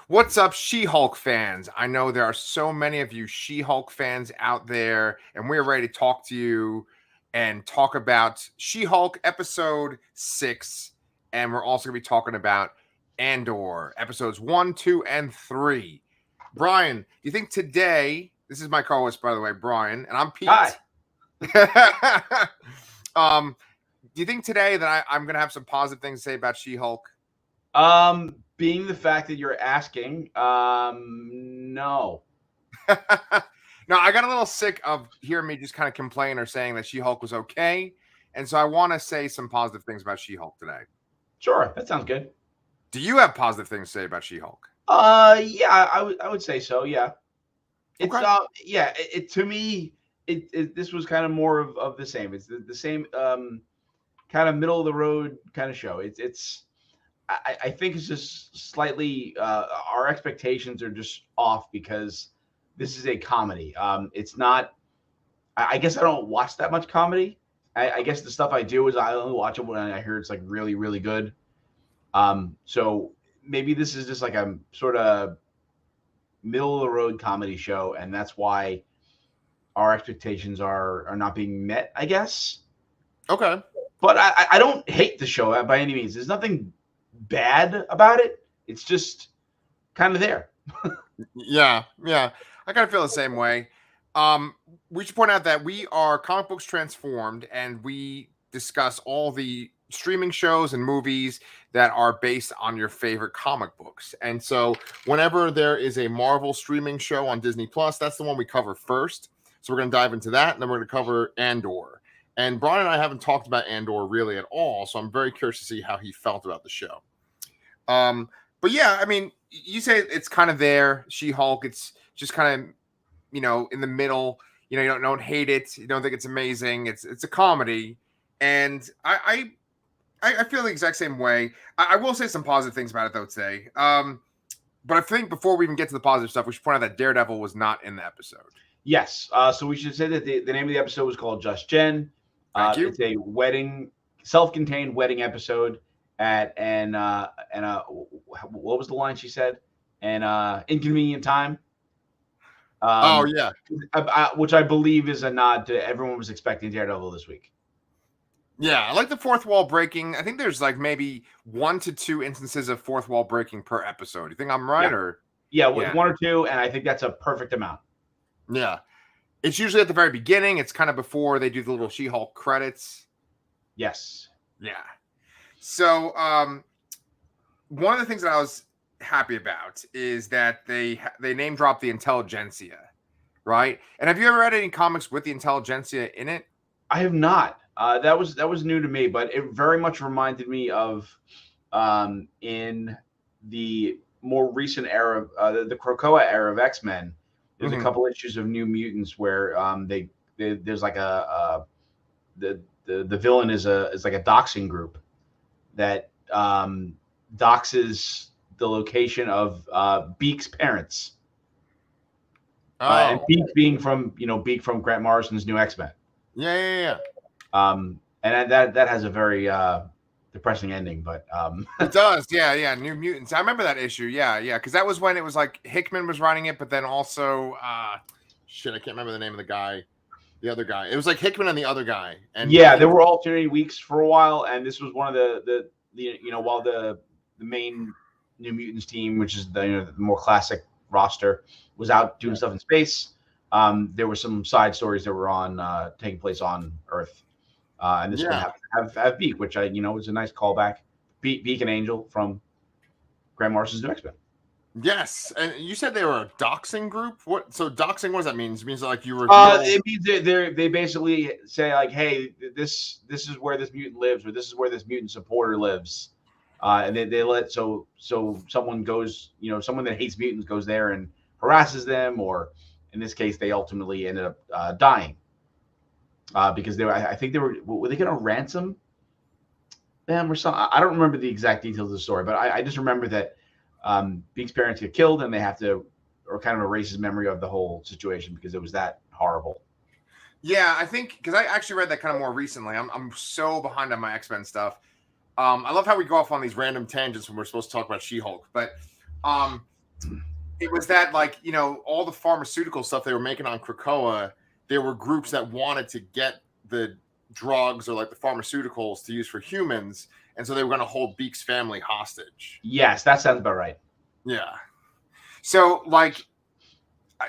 What's up, She-Hulk fans? I know there are so many of you She-Hulk fans out there, and we're ready to talk to you and talk about She-Hulk episode 6. And we're also going to be talking about Andor episodes 1, 2, and 3. Brian, do you think today, this is my co-host, by the way, Brian, and I'm Pete. Hi. Do you think today that I'm going to have some positive things to say about She-Hulk? Being the fact that you're asking, no. No, I got a little sick of hearing me just kind of complain or saying that She-Hulk was okay. And so I want to say some positive things about She-Hulk today. Sure, that sounds good. Do you have positive things to say about She-Hulk? Yeah, I would say so. Yeah, it's Okay. It to me, this was kind of more of the same. It's the same kind of middle of the road kind of show. I think it's just slightly our expectations are just off because this is a comedy. It's not. I guess I don't watch that much comedy. I guess the stuff I do is I only watch it when I hear it's like really, really good. So maybe this is just like a sort of middle of the road comedy show, and that's why our expectations are not being met, I guess. Okay. But I don't hate the show by any means. There's nothing bad about it. It's just kind of there. Yeah. I kind of feel the same way. We should point out that we are Comic Books Transformed, and we discuss all the streaming shows and movies that are based on your favorite comic books. And so whenever there is a Marvel streaming show on Disney Plus, that's the one we cover first. So we're going to dive into that, and then we're going to cover Andor. And Brian and I haven't talked about Andor really at all, so I'm very curious to see how he felt about the show. But yeah, I mean, you say it's kind of there, She-Hulk. It's just kind of, in the middle. You don't hate it. You don't think it's amazing. It's a comedy, and I feel the exact same way. I will say some positive things about it though today. But I think before we even get to the positive stuff, we should point out that Daredevil was not in the episode. Yes. So we should say that the name of the episode was called Just Jen. Thank you. It's a self-contained wedding episode at what was the line she said? An inconvenient time. Oh yeah, which I believe is a nod to everyone was expecting Daredevil this week. Yeah, I like the fourth wall breaking. I think there's like maybe 1 to 2 instances of fourth wall breaking per episode. You think I'm right? Yeah, 1 or 2, and I think that's a perfect amount. Yeah. It's usually at the very beginning. It's kind of before they do the little She-Hulk credits. Yes. Yeah. So one of the things that I was happy about is that they name dropped the Intelligentsia, right? And have you ever read any comics with the Intelligentsia in it? I have not. That was new to me, but it very much reminded me of in the more recent era, the Krakoa era of X-Men. There's a couple issues of New Mutants where there's like the villain is like a doxing group that doxes the location of Beak's parents. And Beak being from Beak from Grant Morrison's New X-Men. Yeah. And that has a very depressing ending, but it does. Yeah. New Mutants. I remember that issue. Yeah. Because that was when it was like Hickman was writing it, but then also I can't remember the name of the guy. The other guy. It was like Hickman and the other guy. And yeah, there were alternating weeks for a while, and this was one of the while the main New Mutants team, which is the more classic roster, was out doing stuff in space. There were some side stories that were on taking place on Earth. And this one happened to have Beak, which was a nice callback. Beak and Angel from Grant Morrison's New X-Men. Yes, and you said they were a doxing group. What? So doxing, what does that mean? It means like you were. It means they basically say like, hey, this is where this mutant lives, or this is where this mutant supporter lives, and they let so someone goes, someone that hates mutants goes there and harasses them, or in this case, they ultimately ended up dying. Because I think were they going to ransom them or something? I don't remember the exact details of the story, but I just remember that Beak's parents get killed, and they have to, or kind of erase his memory of the whole situation because it was that horrible. Yeah, I think because I actually read that kind of more recently. I'm so behind on my X-Men stuff. I love how we go off on these random tangents when we're supposed to talk about She-Hulk, but it was that, like, all the pharmaceutical stuff they were making on Krakoa, there were groups that wanted to get the drugs or like the pharmaceuticals to use for humans, and so they were going to hold Beak's family hostage. Yes, that sounds about right. Yeah. So, like,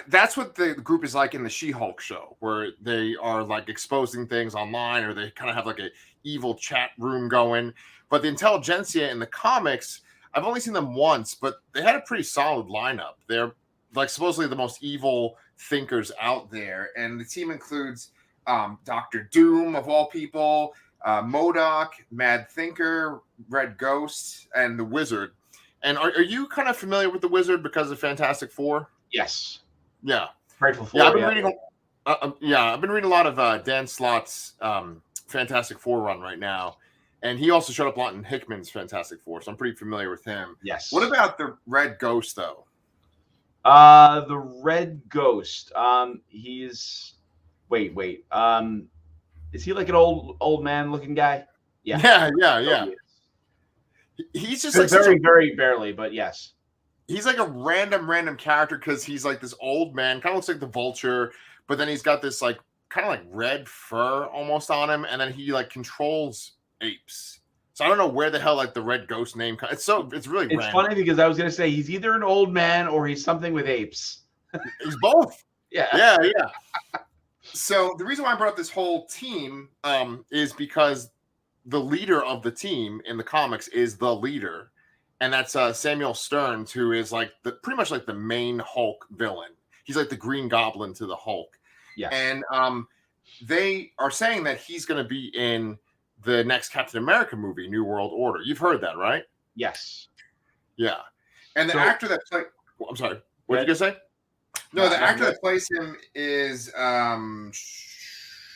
that's what the group is like in the She-Hulk show, where they are like exposing things online, or they kind of have like a evil chat room going. But the Intelligentsia in the comics, I've only seen them once, but they had a pretty solid lineup. They're like supposedly the most evil thinkers out there, and the team includes Doctor Doom of all people, MODOK, Mad Thinker, Red Ghost, and the Wizard. And are you kind of familiar with the Wizard because of Fantastic Four? Yes. Yeah. Grateful for. Yeah, I've been reading. I've been reading a lot of Dan Slott's Fantastic Four run right now, and he also showed up a lot in Hickman's Fantastic Four, so I'm pretty familiar with him. Yes. What about the Red Ghost though? The Red Ghost. He's wait. Is he like an old man looking guy? Yeah. He's just like very barely, but yes. He's like a random character because he's like this old man, kind of looks like the Vulture, but then he's got this like kind of like red fur almost on him, and then he like controls apes. So I don't know where the hell like the Red Ghost name comes. It's really random. Funny because I was gonna say he's either an old man or he's something with apes. He's both. Yeah. So the reason why I brought up this whole team is because the leader of the team in the comics is the leader. And that's Samuel Stearns, who is like pretty much like the main Hulk villain. He's like the Green Goblin to the Hulk. Yeah. And they are saying that he's going to be in the next Captain America movie, New World Order. You've heard that, right? Yes. Yeah. And the actor that plays... Well, I'm sorry. What did you say? No, the actor that plays him is...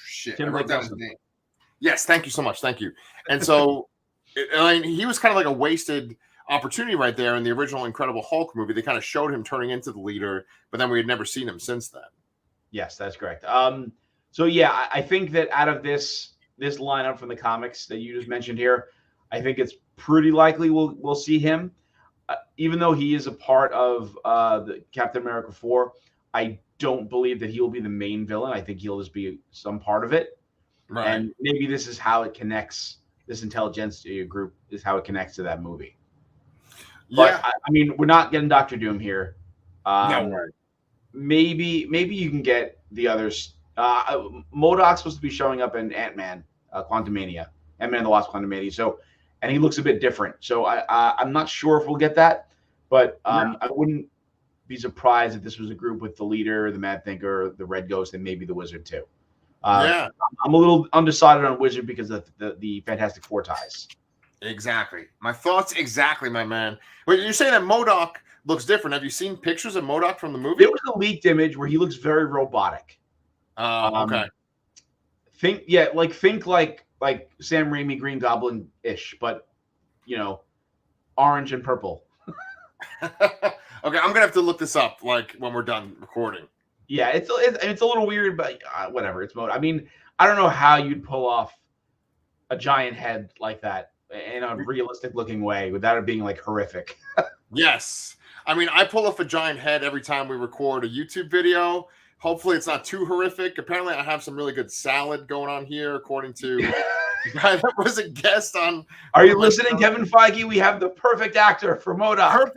shit. I wrote down his name. Yes, thank you so much. Thank you. And so, he was kind of like a wasted opportunity right there in the original Incredible Hulk movie. They kind of showed him turning into the leader, but then we had never seen him since then. Yes, that's correct. So yeah, I think that out of this lineup from the comics that you just mentioned here, I think it's pretty likely we'll see him, even though he is a part of the Captain America 4. I don't believe that he will be the main villain. I think he'll just be some part of it, right? And maybe this is how it connects. This Intelligentsia group is how it connects to that movie. Yeah, but, I mean, we're not getting Doctor Doom here. No. Maybe you can get the others. MODOK's supposed to be showing up in Ant-Man, Quantumania, Ant-Man and the Wasp, Quantumania. So, and he looks a bit different. So I'm not sure if we'll get that, but I wouldn't be surprised if this was a group with the leader, the Mad Thinker, the Red Ghost, and maybe the Wizard too. I'm a little undecided on Wizard because of the Fantastic Four ties. Exactly. My thoughts exactly, my man. Wait, you're saying that MODOK looks different. Have you seen pictures of MODOK from the movie? There was a leaked image where he looks very robotic. Okay. Think like Sam Raimi Green Goblin-ish, but orange and purple. Okay, I'm gonna have to look this up like when we're done recording. Yeah, it's a little weird, but whatever. It's MODOK. I mean, I don't know how you'd pull off a giant head like that in a realistic looking way without it being like horrific. Yes. I mean, I pull off a giant head every time we record a YouTube video. Hopefully it's not too horrific. Apparently I have some really good salad going on here, according to the guy that was a guest on. Are you listening, Kevin Feige? We have the perfect actor for MODOK.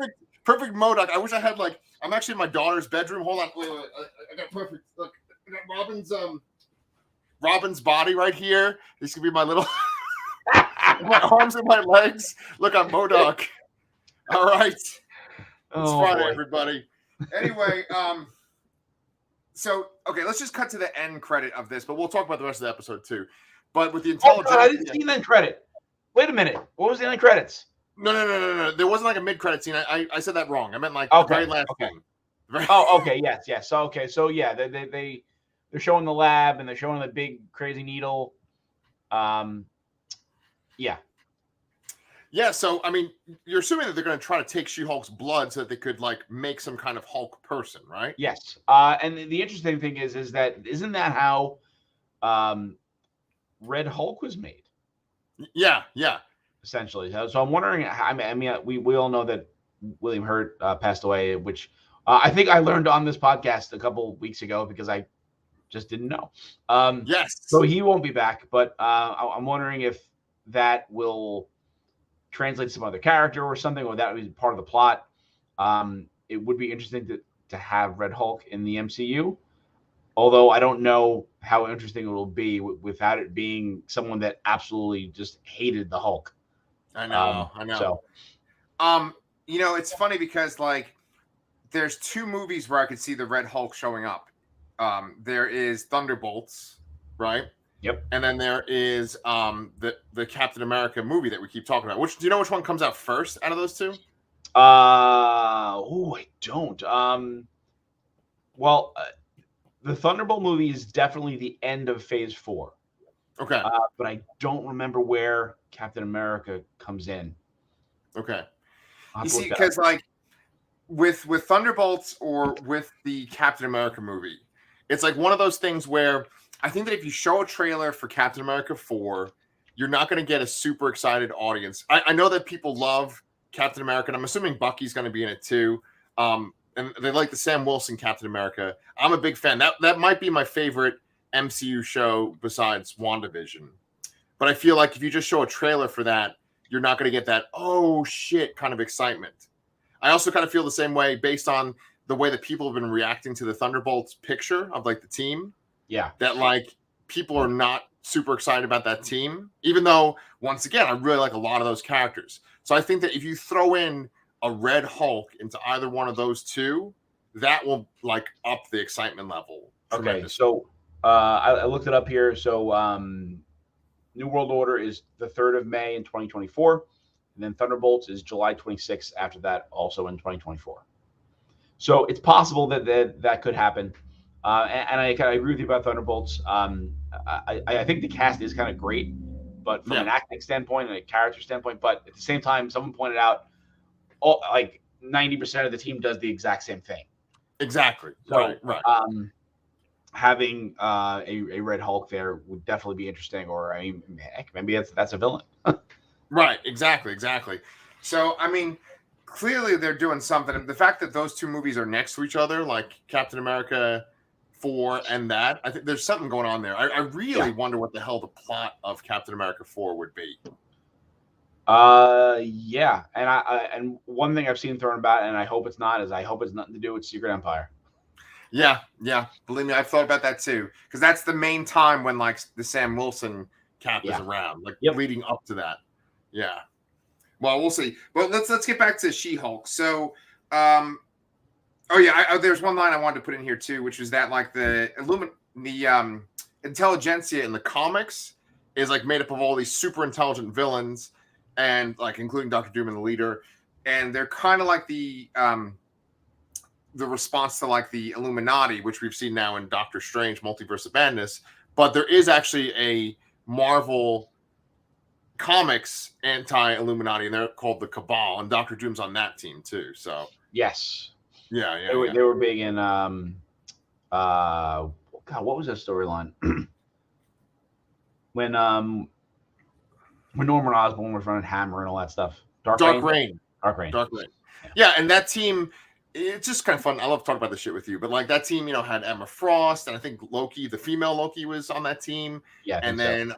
Perfect MODOK. I wish I had I'm actually in my daughter's bedroom. Hold on. Wait. I got perfect. Look, I got Robin's body right here. This could be my little my arms and my legs. Look, I'm MODOK. All right. It's Friday, everybody. Anyway, so okay, let's just cut to the end credit of this, but we'll talk about the rest of the episode too. But with the Intelligentsia, I didn't see the end credit. Wait a minute. What was the end credits? No. There wasn't like a mid-credit scene. I said that wrong. I meant like the very last thing. Okay. Yes. So yeah, they're showing the lab and they're showing the big crazy needle. Yeah. Yeah, so I mean, you're assuming that they're going to try to take She-Hulk's blood so that they could make some kind of Hulk person, right? Yes. And the interesting thing is that isn't that how Red Hulk was made? Yeah. Essentially. So I'm wondering. I mean, we all know that William Hurt passed away, which I think I learned on this podcast a couple weeks ago because I just didn't know. So Yes. he won't be back, but I'm wondering if that will translate to some other character or something, or that would be part of the plot. It would be interesting to have Red Hulk in the MCU, although I don't know how interesting it will be without it being someone that absolutely just hated the Hulk. I know. I know. So It's funny because like there's two movies where I could see the Red Hulk showing up. There is Thunderbolts, right? yep. And then there is the Captain America movie that we keep talking about. Which do you know which one comes out first out of those two? I don't. Well, the Thunderbolt movie is definitely the end of Phase 4. Okay. But I don't remember where Captain America comes in. Okay. I'll have You to see, look that up. because like with Thunderbolts or with the Captain America movie, it's like one of those things where I think that if you show a trailer for Captain America 4, you're not going to get a super excited audience. I know that people love Captain America, and I'm assuming Bucky's going to be in it too. And they like the Sam Wilson Captain America. I'm a big fan. That might be my favorite MCU show besides WandaVision. But I feel like if you just show a trailer for that, you're not going to get that, oh shit, kind of excitement. I also kind of feel the same way based on the way that people have been reacting to the Thunderbolts picture of like the team. Yeah. That like people are not super excited about that team, even though once again, I really like a lot of those characters. So I think that if you throw in a Red Hulk into either one of those two, that will like up the excitement level. Okay. So I looked it up here. So New World Order is the 3rd of May in 2024. And then Thunderbolts is July 26th after that, also in 2024. So it's possible that could happen. And I kind of agree with you about Thunderbolts. I think the cast is kind of great, but from an acting standpoint and a character standpoint, but at the same time, someone pointed out, like 90% of the team does the exact same thing. Exactly. So, right. Having a Red Hulk there would definitely be interesting. Or I mean, heck, maybe that's a villain. Right. Exactly. So I mean, clearly they're doing something. The fact that those two movies are next to each other, like Captain America 4 and that, I think there's something going on there. I really wonder what the hell the plot of Captain America 4 would be. Yeah, and one thing I've seen thrown about, and I hope it's not, is I hope it's nothing to do with Secret Empire. Yeah. Believe me, I've thought about that too, because that's the main time when like the Sam Wilson Cap is around, like leading up to that. Yeah. Well, we'll see. But let's get back to She-Hulk. So, there's one line I wanted to put in here too, which is that like the intelligentsia in the comics is like made up of all these super intelligent villains, and like including Doctor Doom and the Leader, and they're kind of like the response to like the Illuminati, which we've seen now in Doctor Strange: Multiverse of Madness. But there is actually a Marvel Comics anti-Illuminati, and they're called the Cabal, and Doctor Doom's on that team too. So yes, they were big in God, what was that storyline? when Norman Osborn was running Hammer and all that stuff. Dark Reign. Yeah, and that team, it's just kind of fun. I love talking about this shit with you, but like that team, had Emma Frost, and I think Loki, the female Loki, was on that team. Yeah, and then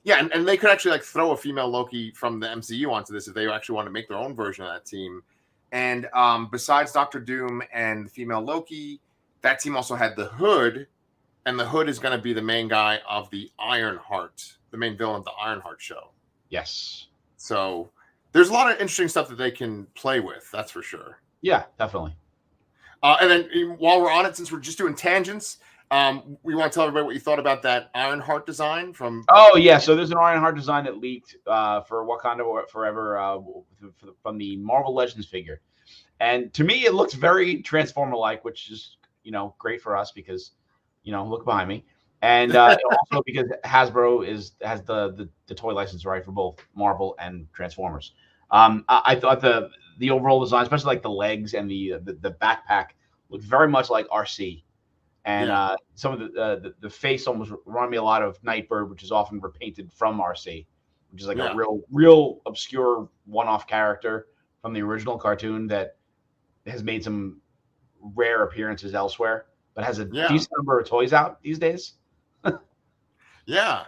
and they could actually like throw a female Loki from the MCU onto this if they actually want to make their own version of that team. And besides Doctor Doom and the female Loki, that team also had the Hood, and the Hood is going to be the main guy of the Ironheart, the main villain of the Ironheart show. Yes. So there's a lot of interesting stuff that they can play with. That's for sure. Yeah, definitely. And then while we're on it, since we're just doing tangents, we want to tell everybody what you thought about that Ironheart design from. Oh yeah, so there's an Ironheart design that leaked for Wakanda Forever from the Marvel Legends figure, and to me it looks very Transformer-like, which is great for us because look behind me, and also because Hasbro has the toy license right for both Marvel and Transformers. I thought the overall design, especially like the legs and the backpack, looked very much like RC. And some of the face almost reminded me a lot of Nightbird, which is often repainted from RC, which is like a real obscure one-off character. from the original cartoon that has made some rare appearances elsewhere, but has a Yeah. decent number of toys out these days. Yeah.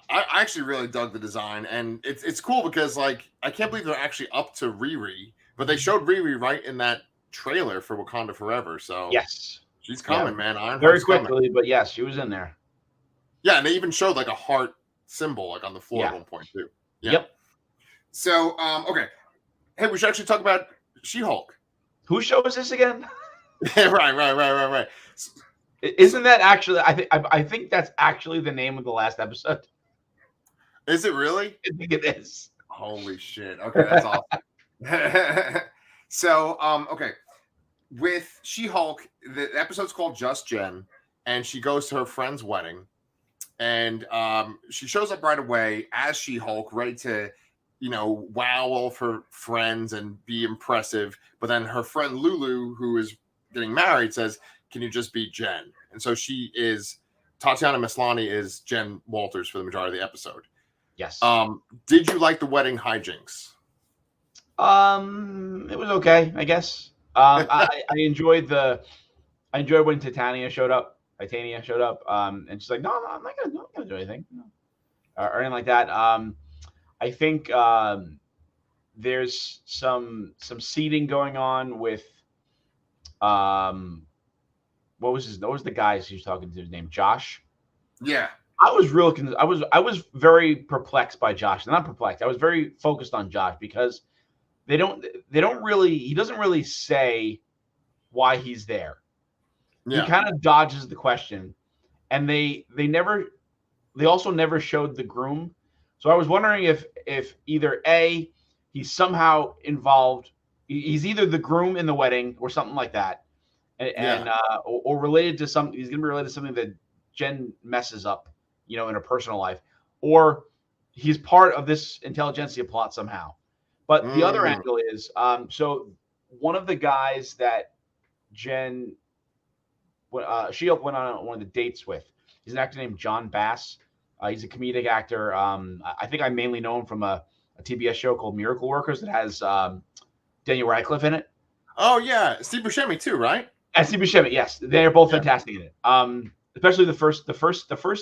I actually really dug the design, and it's cool because like I can't believe they're actually up to Riri, but they showed Riri right in that trailer for Wakanda Forever. So Yes. she's Yeah. coming, man. Very Ironheart's coming. quickly, but yes, she was in there. Yeah, and they even showed like a heart symbol like on the floor Yeah. at one point too. Yeah. Yep. So okay. Hey, we should actually talk about She-Hulk. Whose show is this again? Right. Isn't that actually? I think that's actually the name of the last episode. Is it really? I think it is. Holy shit. Okay, that's awesome. So, okay. With She-Hulk, the episode's called Just Jen, and she goes to her friend's wedding. And she shows up right away as She-Hulk, ready to, wow all of her friends and be impressive. But then her friend Lulu, who is getting married, says, "Can you just be Jen?" And so Tatiana Maslany is Jen Walters for the majority of the episode. Yes. Did you like the wedding hijinks? It was okay, I guess. I enjoyed when Titania showed up. And she's like, "No, I'm not gonna do anything, or anything like that." I think there's some seeding going on with what was the guy she was talking to? His name Josh. Yeah. I was very perplexed by Josh. Not perplexed. I was very focused on Josh because he doesn't really say why he's there. Yeah. He kind of dodges the question, and they also never showed the groom. So I was wondering if either A, he's somehow involved, he's either the groom in the wedding or something like that, or related to something. He's going to be related to something that Jen messes up, in her personal life, or he's part of this intelligentsia plot somehow. But the other angle is, so one of the guys that She-Hulk went on one of the dates with, he's an actor named John Bass. He's a comedic actor. I think I mainly know him from a TBS show called Miracle Workers that has Daniel Radcliffe in it. Oh yeah, Steve Buscemi too, right? And Steve Buscemi, yes, they're both fantastic in it. Especially the first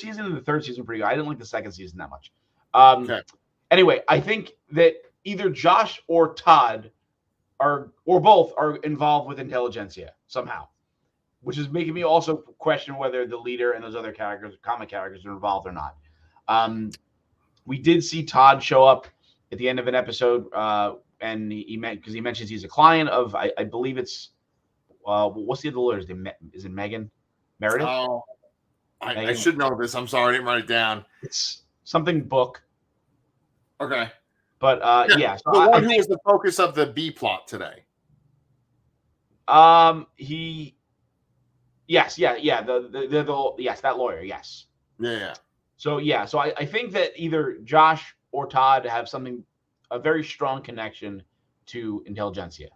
season and the third season were pretty good. I didn't like the second season that much. Okay. Anyway, I think that either Josh or Todd or both are involved with intelligentsia somehow, which is making me also question whether the leader and those other comic characters, are involved or not. We did see Todd show up at the end of an episode, and he mentions he's a client of, I believe it's what's the other lawyer's name? Is it Megan Meredith? Oh, I should know this. I'm sorry, I didn't write it down. It's something book. Okay. But yeah. So the one who was the focus of the B plot today. Yes, that lawyer, yes. Yeah. So I think that either Josh or Todd have a very strong connection to intelligentsia.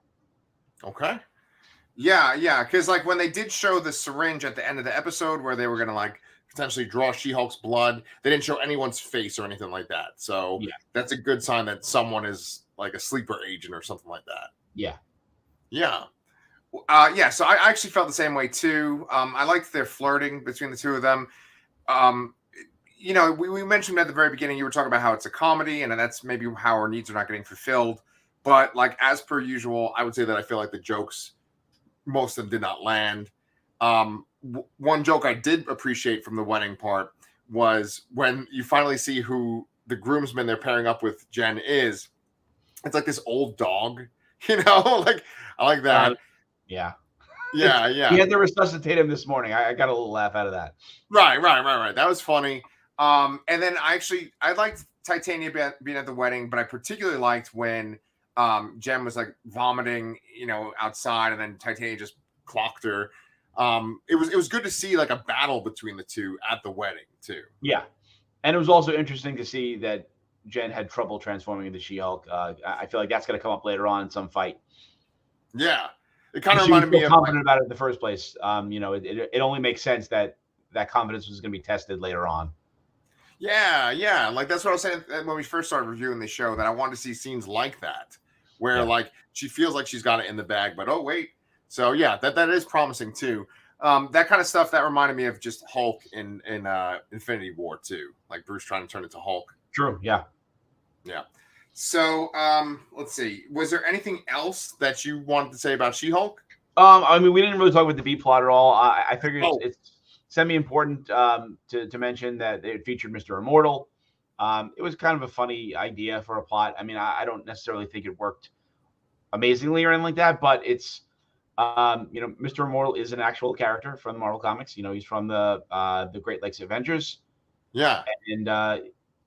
Okay. Yeah, because like when they did show the syringe at the end of the episode where they were gonna like potentially draw She-Hulk's blood, they didn't show anyone's face or anything like that. So that's a good sign that someone is like a sleeper agent or something like that. Yeah. So I actually felt the same way too. I liked their flirting between the two of them. We mentioned at the very beginning, you were talking about how it's a comedy and that's maybe how our needs are not getting fulfilled. But like as per usual, I would say that I feel like the jokes, most of them did not land. One joke I did appreciate from the wedding part was when you finally see who the groomsman they're pairing up with Jen is. It's like this old dog, like I like that. Yeah. He had to resuscitate him this morning. I got a little laugh out of that. Right. That was funny. And then I liked Titania being at the wedding, but I particularly liked when Jen was like vomiting, outside, and then Titania just clocked her. It was good to see like a battle between the two at the wedding too. Yeah, and it was also interesting to see that Jen had trouble transforming into She-Hulk. I feel like that's going to come up later on in some fight. Yeah, it kind of reminded me of confident about it in the first place. It only makes sense that confidence was going to be tested later on. Yeah. Like that's what I was saying when we first started reviewing the show, that I wanted to see scenes like that where Yeah. like she feels like she's got it in the bag, but oh wait. So yeah, that is promising too. That kind of stuff that reminded me of just Hulk in Infinity War too, like Bruce trying to turn into Hulk. True. Yeah. Yeah. So let's see. Was there anything else that you wanted to say about She-Hulk? I mean, we didn't really talk about the B plot at all. I figured Oh. it's semi-important to mention that it featured Mr. Immortal. It was kind of a funny idea for a plot. I mean, I don't necessarily think it worked amazingly or anything like that, but it's Mr. Immortal is an actual character from the Marvel comics. He's from the Great Lakes Avengers. Yeah.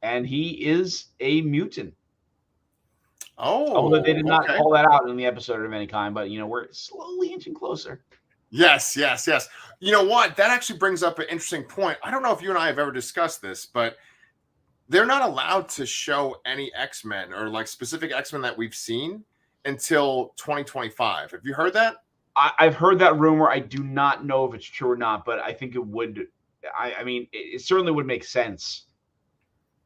And he is a mutant. Oh, although they did not okay. call that out in the episode of any kind, but we're slowly inching closer. Yes. You know what? That actually brings up an interesting point. I don't know if you and I have ever discussed this, but they're not allowed to show any X-Men or like specific X-Men that we've seen until 2025. Have you heard that? I've heard that rumor. I do not know if it's true or not, but I think it would. I mean, it certainly would make sense.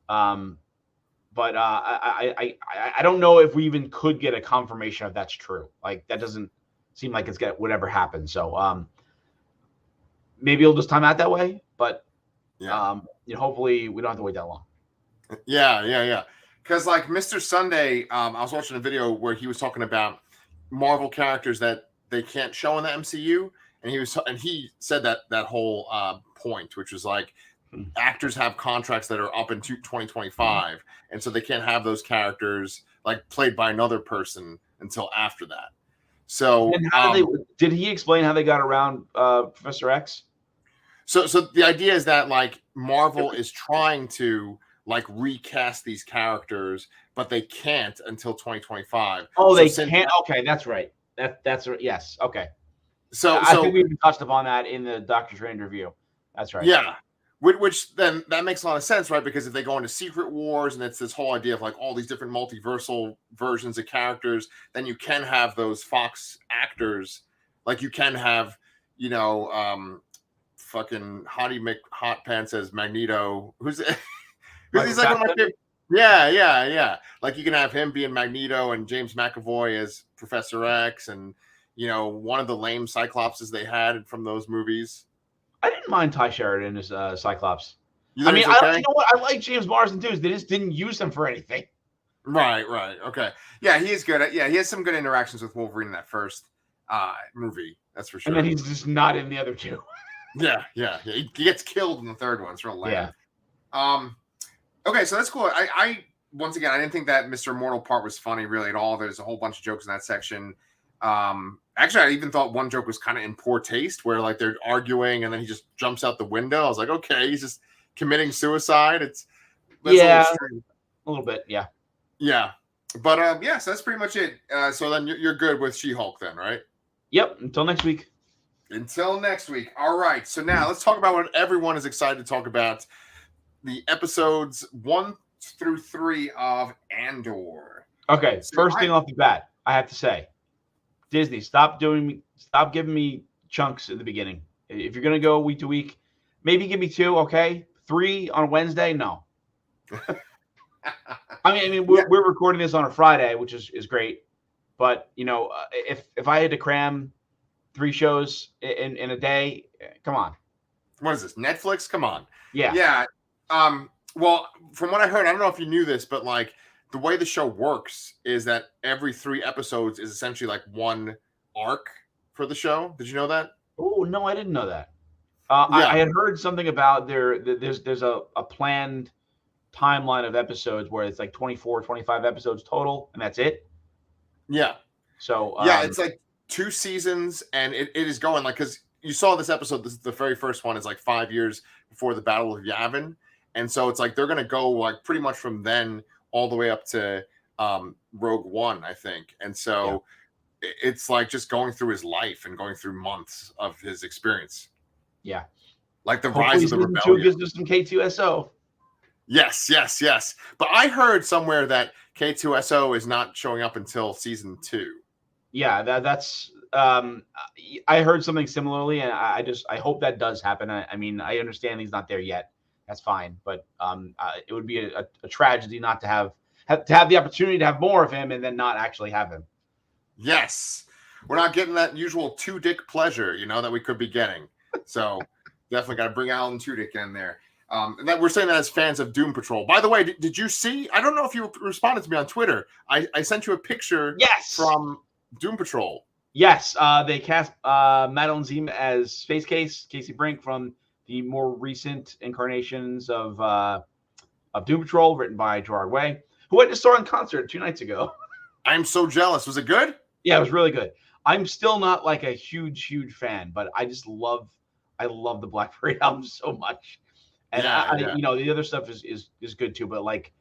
But I don't know if we even could get a confirmation if that's true. Like that doesn't seem like it's would ever happen. So maybe it'll just time out that way. But hopefully we don't have to wait that long. Yeah. Because like Mr. Sunday, I was watching a video where he was talking about Marvel characters that they can't show in the MCU, and he said that whole point, which was like actors have contracts that are up into 2025, and so they can't have those characters like played by another person until after that. So and did he explain how they got around Professor X? So the idea is that like Marvel is trying to like recast these characters, but they can't until 2025. Oh, they can't. Okay, that's right. That's right. Yes. Okay. So I think we even touched upon that in the Doctor Strange review. That's right. Yeah. Which then that makes a lot of sense, right? Because if they go into Secret Wars and it's this whole idea of like all these different multiversal versions of characters, then you can have those Fox actors, like you can have, fucking Hottie McHot Pants as Magneto, who's he's like one of my favorite. Yeah. Like you can have him being Magneto and James McAvoy as Professor X, and one of the lame Cyclopses they had from those movies. I didn't mind Ty Sheridan as Cyclops. I mean, okay? You know what? I like James Marsden too. They just didn't use him for anything. Right. Okay. Yeah, he is good. He has some good interactions with Wolverine in that first movie. That's for sure. And then he's just not in the other two. Yeah. He gets killed in the third one. It's real lame. Yeah. Okay, so that's cool. I once again, I didn't think that Mr. Immortal part was funny really at all. There's a whole bunch of jokes in that section. Actually, I even thought one joke was kind of in poor taste, where like they're arguing and then he just jumps out the window. I was like, okay, he's just committing suicide. That's a little bit, yeah. But so that's pretty much it. So then you're good with She-Hulk then, right? Yep. Until next week. All right. So now let's talk about what everyone is excited to talk about. The episodes 1 through 3 of Andor. Okay. So first thing off the bat, I have to say, Disney, stop giving me chunks at the beginning. If you're gonna go week to week, maybe give me 2, okay? 3 on Wednesday, no. I mean, we're recording this on a Friday, which is great. But if I had to cram 3 shows in a day, come on. What is this? Netflix? Come on. Yeah. Well, from what I heard, I don't know if you knew this, but like the way the show works is that every 3 episodes is essentially like one arc for the show. Did you know that? Oh, no, I didn't know that. I had heard something about there's a planned timeline of episodes where it's like 24, 25 episodes total, and that's it. Yeah. So it's like 2 seasons, and it is going like, because you saw this episode, the very first one is like 5 years before the Battle of Yavin, and so it's like they're gonna go like pretty much from then all the way up to Rogue One, I think. And so it's like just going through his life and going through months of his experience. Yeah. Like the rise of the rebellion. Gives us some K2SO. Yes. But I heard somewhere that K2SO is not showing up until season 2. Yeah, that's I heard something similarly, and I hope that does happen. I mean, I understand he's not there yet. That's fine, but it would be a tragedy not to have to have the opportunity to have more of him and then not actually have him. Yes. We're not getting that usual two-dick pleasure, that we could be getting. So definitely got to bring Alan Tudyk in there. And that we're saying that as fans of Doom Patrol. By the way, did you see? I don't know if you responded to me on Twitter. I sent you a picture from Doom Patrol. Yes, they cast Madeline Zima as Space Case, Casey Brink from the more recent incarnations of Doom Patrol, written by Gerard Way, who I just saw in concert 2 nights ago. I'm so jealous. Was it good? Yeah, it was really good. I'm still not like a huge fan, but I love the Black Parade album so much. And the other stuff is good too, but like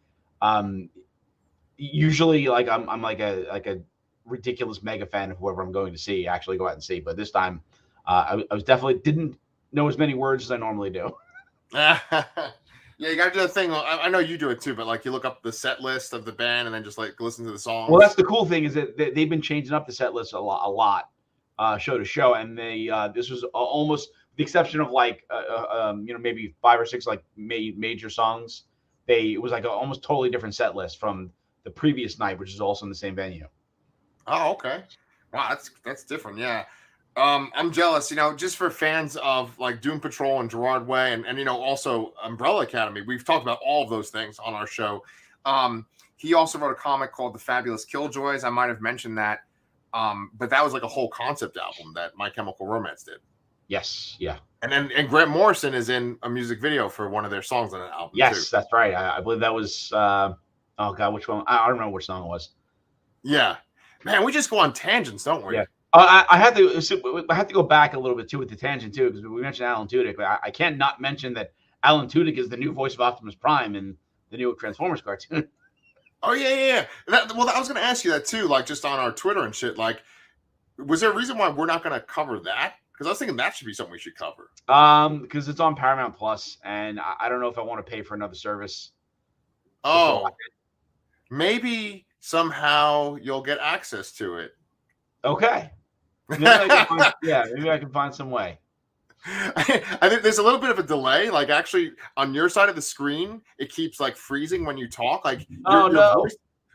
usually like I'm like a ridiculous mega fan of whoever I'm going to see, actually go out and see. But this time I was definitely didn't know as many words as I normally do. Yeah, you got to do the thing. I know you do it too, but like you look up the set list of the band and then just like listen to the songs. Well, that's the cool thing is that they've been changing up the set list a lot, show to show, and they this was almost the exception of like maybe 5 or 6 like major songs. It was like an almost totally different set list from the previous night, which is also in the same venue. Oh, okay. Wow, that's different. Yeah. I'm jealous, just for fans of like Doom Patrol and Gerard Way and also Umbrella Academy. We've talked about all of those things on our show. He also wrote a comic called The Fabulous Killjoys. I might have mentioned that. But that was like a whole concept album that My Chemical Romance did. Yes, yeah. And Grant Morrison is in a music video for one of their songs on that album. Yes, too. That's right. I believe that was oh god, which one? I don't remember which song it was. Yeah. Man, we just go on tangents, don't we? Yeah. I have to go back a little bit too with the tangent too, because we mentioned Alan Tudyk. I can't not mention that Alan Tudyk is the new voice of Optimus Prime in the new Transformers cartoon. Oh yeah. I was going to ask you that too, like just on our Twitter and shit. Like, was there a reason why we're not going to cover that? Because I was thinking that should be something we should cover. Because it's on Paramount Plus, and I don't know if I want to pay for another service. Oh, maybe somehow you'll get access to it. Okay. Maybe I can find some way. I think there's a little bit of a delay. Like actually, on your side of the screen, it keeps like freezing when you talk. Like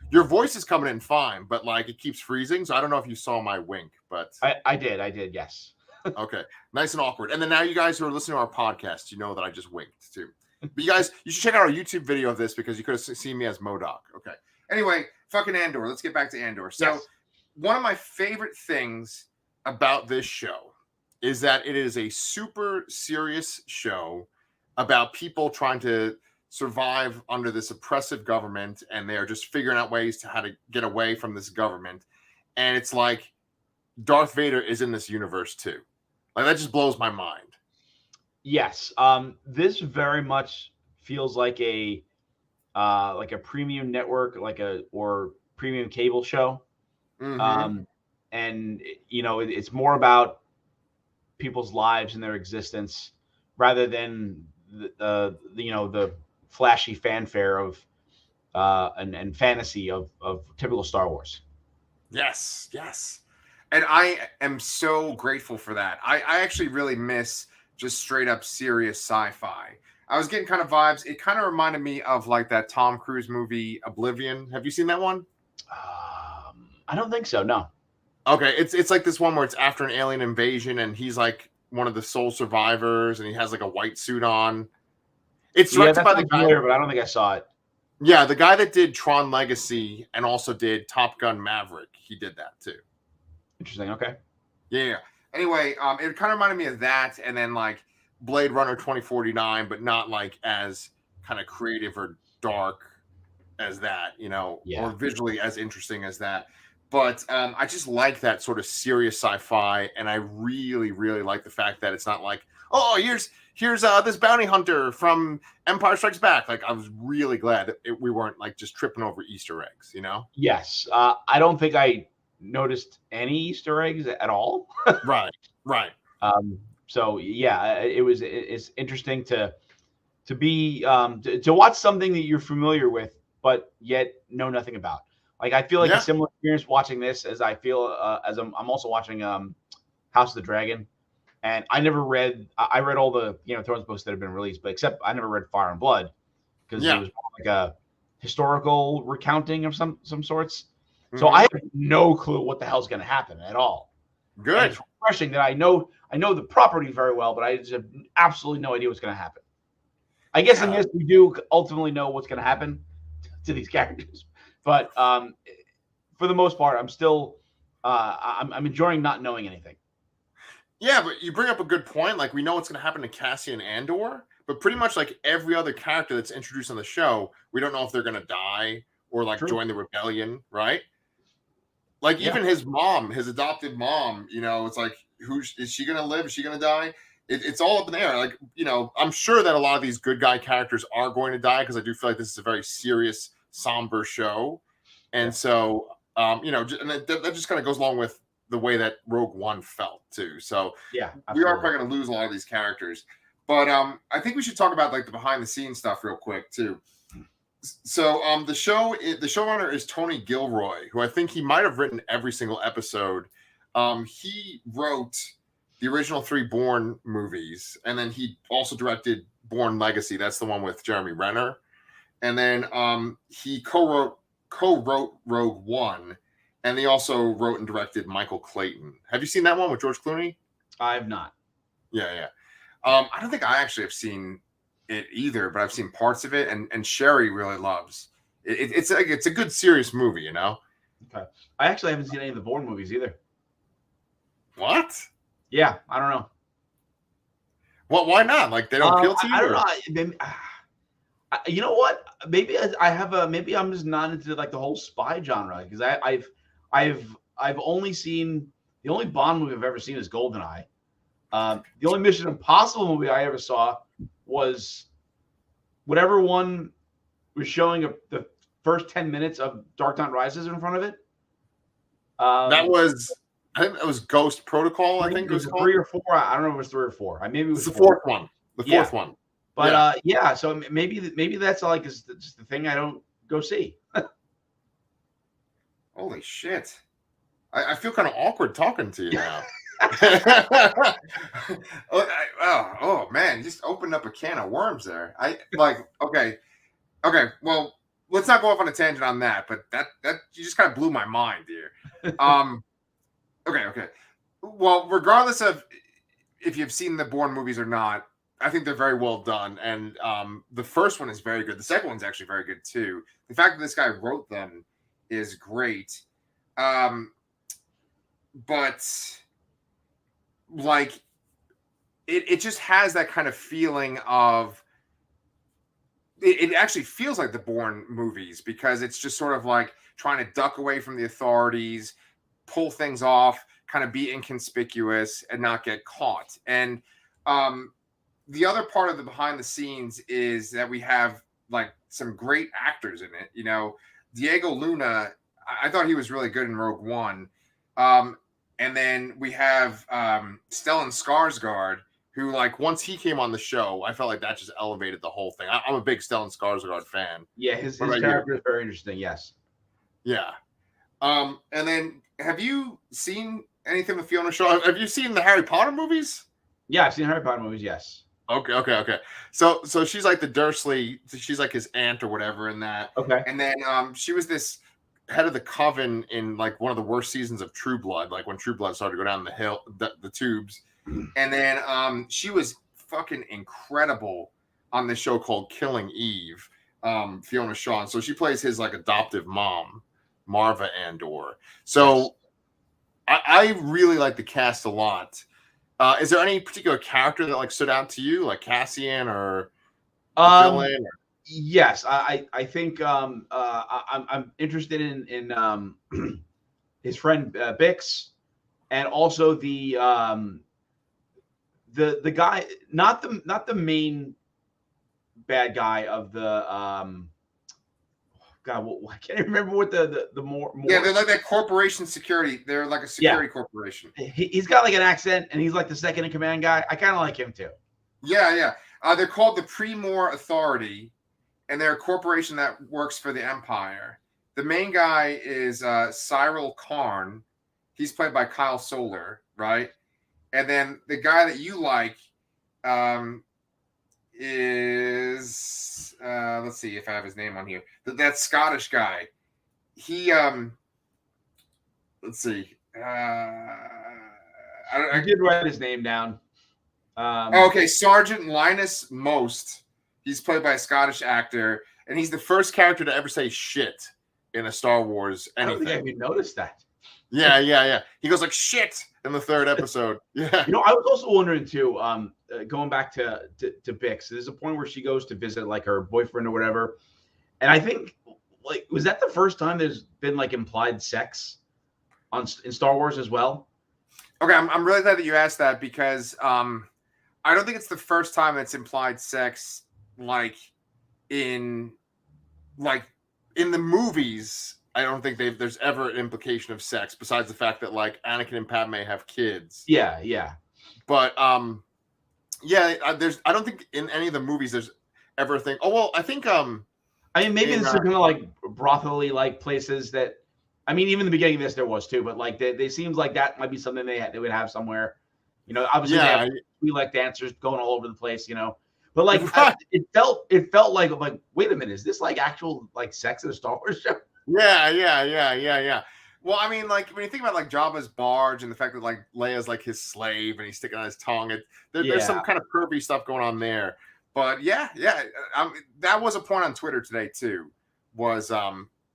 your voice is coming in fine, but like it keeps freezing. So I don't know if you saw my wink, but I did, yes. Okay, nice and awkward. And then now you guys who are listening to our podcast, you know that I just winked too. But you should check out our YouTube video of this because you could have seen me as MODOK. Okay. Anyway, fucking Andor. Let's get back to Andor. So one of my favorite things about this show is that it is a super serious show about people trying to survive under this oppressive government, and they're just figuring out ways to how to get away from this government. And it's like Darth Vader is in this universe too. Like that just blows my mind. Yes. This very much feels like a premium network, or premium cable show. Mm-hmm. And it's more about people's lives and their existence rather than the flashy fanfare of and fantasy of typical Star Wars. Yes. And I am so grateful for that. I actually really miss just straight up serious sci-fi. I was getting kind of vibes. It kind of reminded me of like that Tom Cruise movie Oblivion. Have you seen that one? I don't think so. No. Okay, it's like this one where it's after an alien invasion and he's like one of the sole survivors and he has like a white suit on. It's directed by the guy, but I don't think I saw it. Yeah, the guy that did Tron Legacy and also did Top Gun Maverick. He did that too. Interesting. Okay. Yeah. Anyway, it kind of reminded me of that, and then like Blade Runner 2049, but not like as kind of creative or dark as that, or visually as interesting as that. But I just like that sort of serious sci-fi, and I really, really like the fact that it's not like, oh, here's this bounty hunter from Empire Strikes Back. Like, I was really glad that we weren't like just tripping over Easter eggs, Yes. I don't think I noticed any Easter eggs at all. Right. So yeah, it's interesting to be to watch something that you're familiar with, but yet know nothing about. Like I feel like a similar experience watching this as I feel as I'm also watching House of the Dragon, and I read all the Thrones books that have been released, but except I never read Fire and Blood because it was like a historical recounting of some sorts. So Mhm. I have no clue what the hell's going to happen at all. And Good. it's refreshing that I know the property very well, but I just have absolutely no idea what's going to happen. I guess in Yeah. this we do ultimately know what's going to happen to these characters, but for the most part, I'm still I'm enjoying not knowing anything. Yeah, but you bring up a good point. Like, we know what's going to happen to Cassian Andor, but pretty much like every other character that's introduced on the show, we don't know if they're going to die or like True. join the rebellion, right? Like Yeah. even his mom, his adopted mom, it's like, who is she going to live? Is she going to die? It's all up in the air. Like, I'm sure that a lot of these good guy characters are going to die because I do feel like this is a very serious, somber show, Yeah. and so and that just kind of goes along with the way that Rogue One felt too. So Yeah, we are absolutely. probably going to lose a lot of these characters, but I think we should talk about like the behind the scenes stuff real quick too. So the showrunner is Tony Gilroy, who I think he might have written every single episode. He wrote the original 3 Bourne movies, and then he also directed Bourne Legacy. That's the one with Jeremy Renner, and then he co-wrote Rogue One, and he also wrote and directed Michael Clayton. Have you seen that one with George Clooney? I have not. Yeah. I don't think I actually have seen it either, but I've seen parts of it, and Sherry really loves it. It's a good serious movie, Okay. I actually haven't seen any of the Bourne movies either. What? Yeah, I don't know. Well, why not? Like, they don't appeal to you? I don't know. Maybe, you know what? Maybe I have a. Maybe I'm just not into like the whole spy genre because I've only seen the only Bond movie I've ever seen is GoldenEye. The only Mission Impossible movie I ever saw was whatever one was showing the first 10 minutes of Dark Knight Rises in front of it. That was, I think that was Ghost Protocol. I think it was called 3 or 4. I don't know if it was 3 or 4. Maybe it was the 4. fourth one. The fourth one. But yeah. So maybe that's like just the thing I don't go see. Holy shit! I feel kind of awkward talking to you now. Oh man, you just opened up a can of worms there. Okay. Well, let's not go off on a tangent on that, but that you just kind of blew my mind, dear. Okay. Well, regardless of if you've seen the Bourne movies or not, I think they're very well done, and the first one is very good. The second one's actually very good too. The fact that this guy wrote them is great. But like it just has that kind of feeling of it actually feels like the Bourne movies because it's just sort of like trying to duck away from the authorities, pull things off, kind of be inconspicuous and not get caught. And the other part of the behind the scenes is that we have like some great actors in it. Diego Luna, I thought he was really good in Rogue One. And then we have Stellan Skarsgård, who, like, once he came on the show, I felt like that just elevated the whole thing. I'm a big Stellan Skarsgård fan. Yeah, his character is very interesting. Yes. Yeah. And then, have you seen anything with Fiona Shaw? Have you seen the Harry Potter movies? Yeah, I've seen Harry Potter movies. Yes. Okay. So she's like the Dursley. She's like his aunt or whatever in that. Okay. And then she was this head of the coven in like one of the worst seasons of True Blood, like when True Blood started to go down the hill, the tubes. And then she was fucking incredible on this show called Killing Eve, Fiona Shaw. And so she plays his like adoptive mom, Marva Andor. So yes. I really like the cast a lot. Is there any particular character that like stood out to you, like Cassian or the villain? Yes, I think I'm interested in his friend Bix, and also the guy, not the main bad guy of the God, I can't even remember what the more. Yeah, they're like that corporation security. They're like a security corporation. He's got like an accent, and he's like the second in command guy. I kind of like him too. Yeah. They're called the Pre-More Authority, and they're a corporation that works for the Empire. The main guy is Cyril Karn. He's played by Kyle Soller, right? And then the guy that you like, is let's see if I have his name on here. That Scottish guy. He let's see. You did write his name down. Okay, Sergeant Linus Most. He's played by a Scottish actor, and he's the first character to ever say shit in a Star Wars anything. I don't think I even noticed that. Yeah. He goes like shit in the third episode. Yeah. You know, I was also wondering too, going back to Bix, there's a point where she goes to visit like her boyfriend or whatever. And I think like, was that the first time there's been like implied sex in Star Wars as well? Okay. I'm really glad that you asked that because, I don't think it's the first time it's implied sex like in the movies. I don't think there's ever an implication of sex besides the fact that like Anakin and Padme have kids. Yeah. But I don't think in any of the movies there's ever a thing. Oh well, I think I mean maybe this is kind of like brothely like places that I mean even the beginning of this there was too, but like they seems like that might be something they would have somewhere. You know, obviously they have like dancers going all over the place, you know. But like it felt like wait a minute, is this like actual like sex in a Star Wars show? Yeah. Well, I mean, like when you think about like Jabba's barge and the fact that like Leia's like his slave and he's sticking on his tongue, there's some kind of pervy stuff going on there. But yeah, that was a point on Twitter today too. Was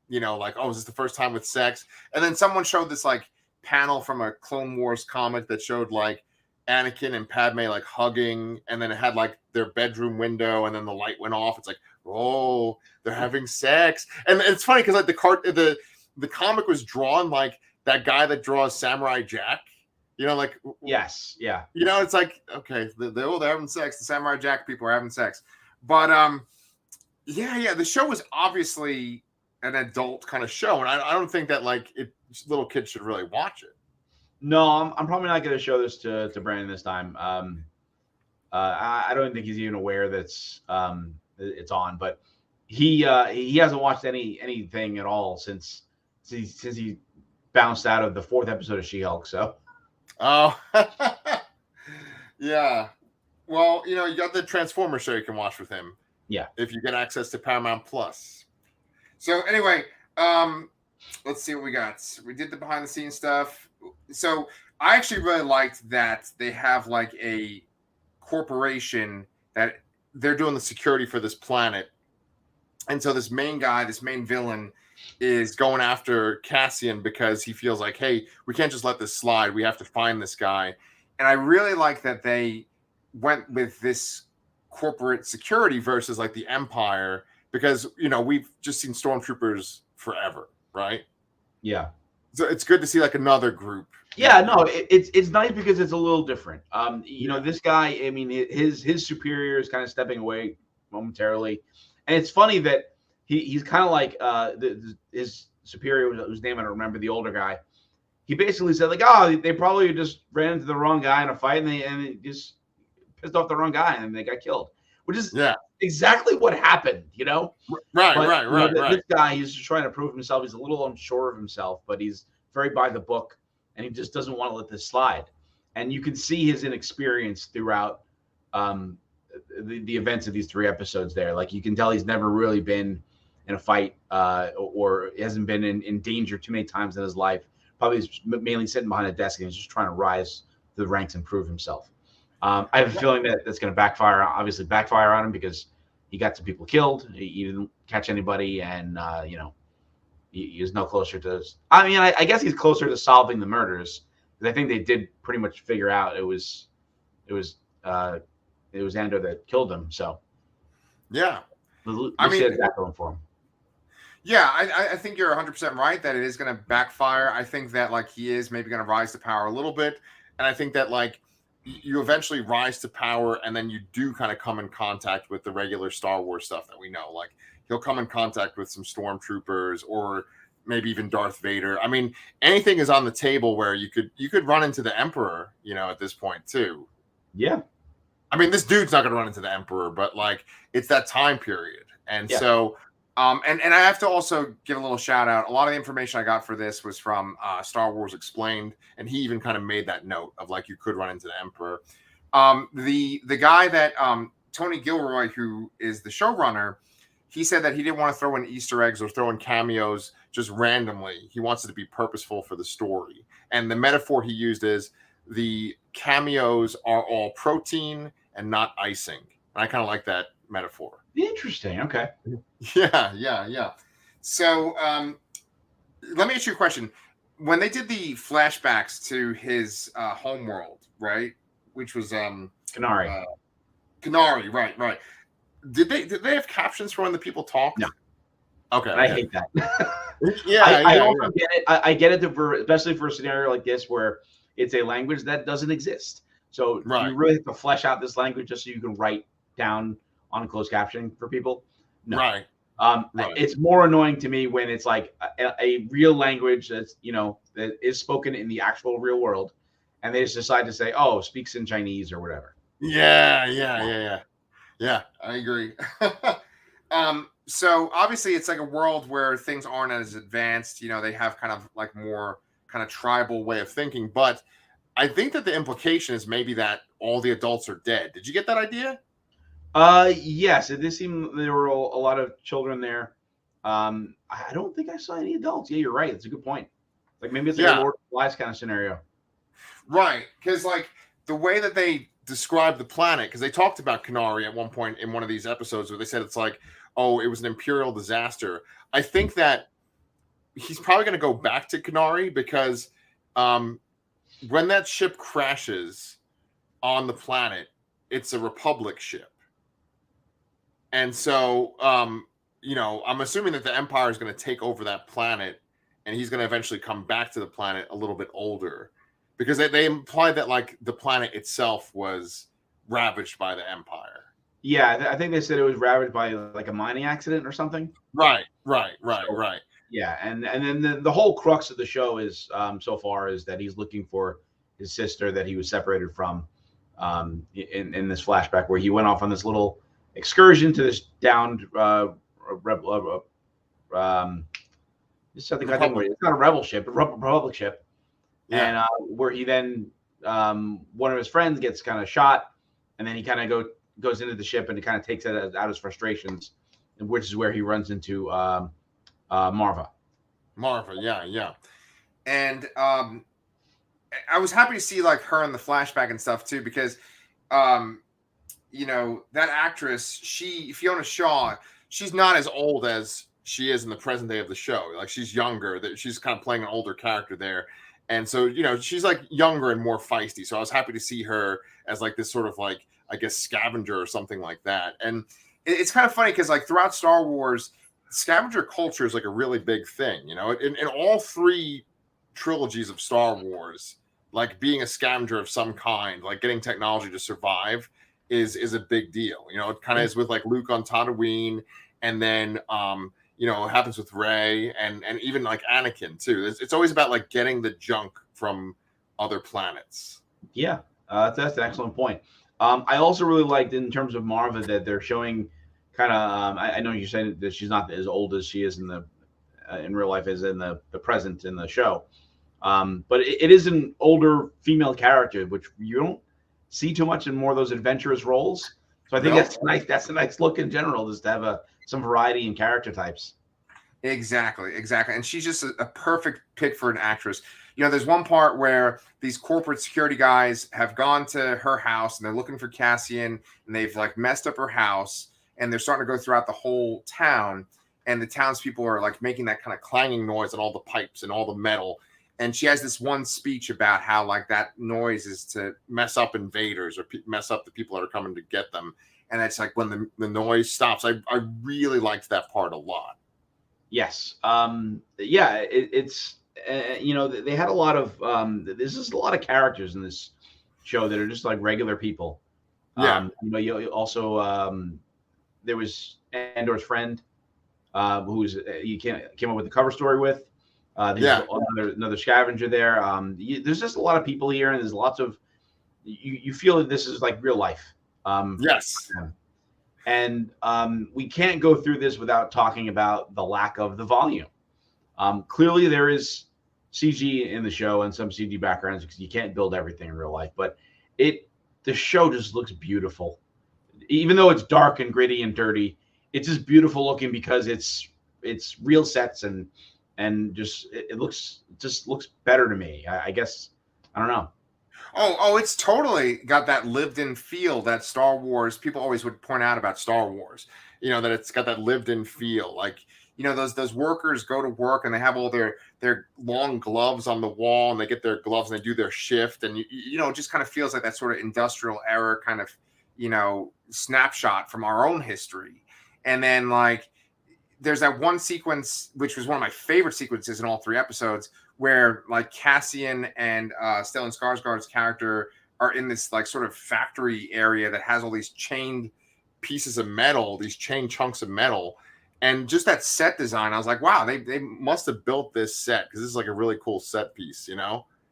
you know, like, oh, is this the first time with sex? And then someone showed this like panel from a Clone Wars comic that showed like Anakin and Padme like hugging, and then it had like their bedroom window, and then the light went off. It's like, oh, they're having sex, and it's funny because like the comic was drawn like that guy that draws Samurai Jack, you know, like yes, yeah, you know, it's like okay, they're having sex. The Samurai Jack people are having sex, but yeah, the show was obviously an adult kind of show, and I don't think that like little kids should really watch it. No, I'm probably not going to show this to Brandon this time. I don't think he's even aware that's it's on, but he hasn't watched anything at all since he bounced out of the 4th episode of She-Hulk. So, oh, yeah. Well, you know, you got the Transformers show you can watch with him. Yeah, if you get access to Paramount Plus. So anyway, let's see what we got. We did the behind the scenes stuff. So I actually really liked that they have like a corporation that they're doing the security for this planet. And so this main villain is going after Cassian because he feels like, hey, we can't just let this slide. We have to find this guy. And I really like that they went with this corporate security versus like the Empire because, you know, we've just seen stormtroopers forever, right? Yeah. So it's good to see like another group. Yeah, no, it's nice because it's a little different. You know, this guy, I mean, his superior is kind of stepping away momentarily, and it's funny that he's kind of like his superior, whose name I don't remember, the older guy. He basically said like, oh, they probably just ran into the wrong guy in a fight, and they just pissed off the wrong guy, and they got killed, which is exactly what happened. You know, right. This guy, he's just trying to prove himself. He's a little unsure of himself, but he's very by the book, and he just doesn't want to let this slide. And you can see his inexperience throughout the events of these 3 episodes there. Like you can tell he's never really been in a fight or hasn't been in danger too many times in his life. Probably he's mainly sitting behind a desk and he's just trying to rise to the ranks and prove himself. I have a feeling that that's going to backfire on him because he got some people killed. He didn't catch anybody, and you know, he is no closer to. I mean, I guess he's closer to solving the murders because I think they did pretty much figure out it was Andor that killed him. So yeah, I mean, that going for him. Yeah, I think you're 100% right that it is going to backfire. I think that like he is maybe going to rise to power a little bit, and I think that like you eventually rise to power, and then you do kind of come in contact with the regular Star Wars stuff that we know. Like he'll come in contact with some stormtroopers or maybe even Darth Vader. I mean, anything is on the table where you could run into the Emperor, you know, at this point too. Yeah. I mean, this dude's not going to run into the Emperor, but like it's that time period. And so, and I have to also give a little shout out. A lot of the information I got for this was from Star Wars Explained, and he even kind of made that note of like you could run into the Emperor. The guy that Tony Gilroy, who is the showrunner, he said that he didn't want to throw in Easter eggs or throw in cameos just randomly. He wants it to be purposeful for the story. And the metaphor he used is the cameos are all protein and not icing. And I kind of like that metaphor. Interesting. Okay. Yeah. So let me ask you a question. When they did the flashbacks to his homeworld, right, which was Canary. Canary, right. Did they have captions for when the people talked? No. Okay. And I hate that. I also get it. I get it, especially for a scenario like this where it's a language that doesn't exist. So you really have to flesh out this language just so you can write down on closed captioning for people. No. Right. It's more annoying to me when it's like a real language that's, that is spoken in the actual real world, and they just decide to say, "Oh, speaks in Chinese or whatever." Yeah. I agree. So obviously it's like a world where things aren't as advanced. They have kind of like more kind of tribal way of thinking. But I think that the implication is maybe that all the adults are dead. Did you get that idea? Yes, it did seem there were a lot of children there. I don't think I saw any adults. Yeah, you're right. It's a good point. Like maybe it's like a Lord of the Flies kind of scenario. Right, because like the way that they described the planet, because they talked about Canary at one point in one of these episodes where they said it's like, oh, it was an imperial disaster. I think that he's probably going to go back to Canary because when that ship crashes on the planet, it's a Republic ship. And so, I'm assuming that the Empire is going to take over that planet and he's going to eventually come back to the planet a little bit older because they implied that like the planet itself was ravaged by the Empire. Yeah, I think they said it was ravaged by like a mining accident or something. Right. Yeah, and then the whole crux of the show is so far is that he's looking for his sister that he was separated from in this flashback where he went off on this little excursion to this downed it's something I think it's not a rebel ship, a Republic ship, and where he then one of his friends gets kind of shot, and then he kind of goes into the ship and he kind of takes it out his frustrations, which is where he runs into Marva. Yeah. And I was happy to see like her in the flashback and stuff too because that actress, Fiona Shaw, she's not as old as she is in the present day of the show. Like she's younger, that she's kind of playing an older character there. And so, she's like younger and more feisty. So I was happy to see her as like this sort of like, I guess, scavenger or something like that. And it's kind of funny because like throughout Star Wars, scavenger culture is like a really big thing, in all three trilogies of Star Wars, like being a scavenger of some kind, like getting technology to survive is a big deal. It kind of is with like Luke on Tatooine, and then it happens with Rey and even like Anakin too. It's always about like getting the junk from other planets. Yeah, that's an excellent point. I also really liked in terms of Marva that they're showing kind of. I know you're saying that she's not as old as she is in real life as in the present in the show, but it is an older female character, which you don't see too much in more of those adventurous roles. So I think that's nice. That's a nice look in general, just to have some variety in character types. Exactly. And she's just a perfect pick for an actress. There's one part where these corporate security guys have gone to her house and they're looking for Cassian, and they've like messed up her house, and they're starting to go throughout the whole town, and the townspeople are like making that kind of clanging noise on all the pipes and all the metal. And she has this one speech about how like that noise is to mess up invaders or mess up the people that are coming to get them. And that's like when the noise stops. I really liked that part a lot. Yes. It's they had a lot of there's just a lot of characters in this show that are just like regular people. Yeah. You also there was Andor's friend who's you came up with the cover story with. There's another scavenger there. There's just a lot of people here, and there's lots of you feel that this is like real life. Yes. And we can't go through this without talking about the lack of the volume. Clearly, there is CG in the show and some CG backgrounds because you can't build everything in real life. But the show just looks beautiful. even though it's dark and gritty and dirty, it's just beautiful looking because it's real sets and just it looks better to me. I guess I don't know. Oh, it's totally got that lived-in feel that Star Wars people always would point out about Star Wars. That it's got that lived-in feel. Like, those workers go to work and they have all their long gloves on the wall, and they get their gloves and they do their shift, and it just kind of feels like that sort of industrial era kind of snapshot from our own history. And then, like, there's that one sequence which was one of my favorite sequences in all 3 episodes, where like Cassian and Stellan Skarsgård's character are in this like sort of factory area that has all these chained pieces of metal, these chained chunks of metal, and just that set design. I was like, wow, they must have built this set, because this is like a really cool set piece.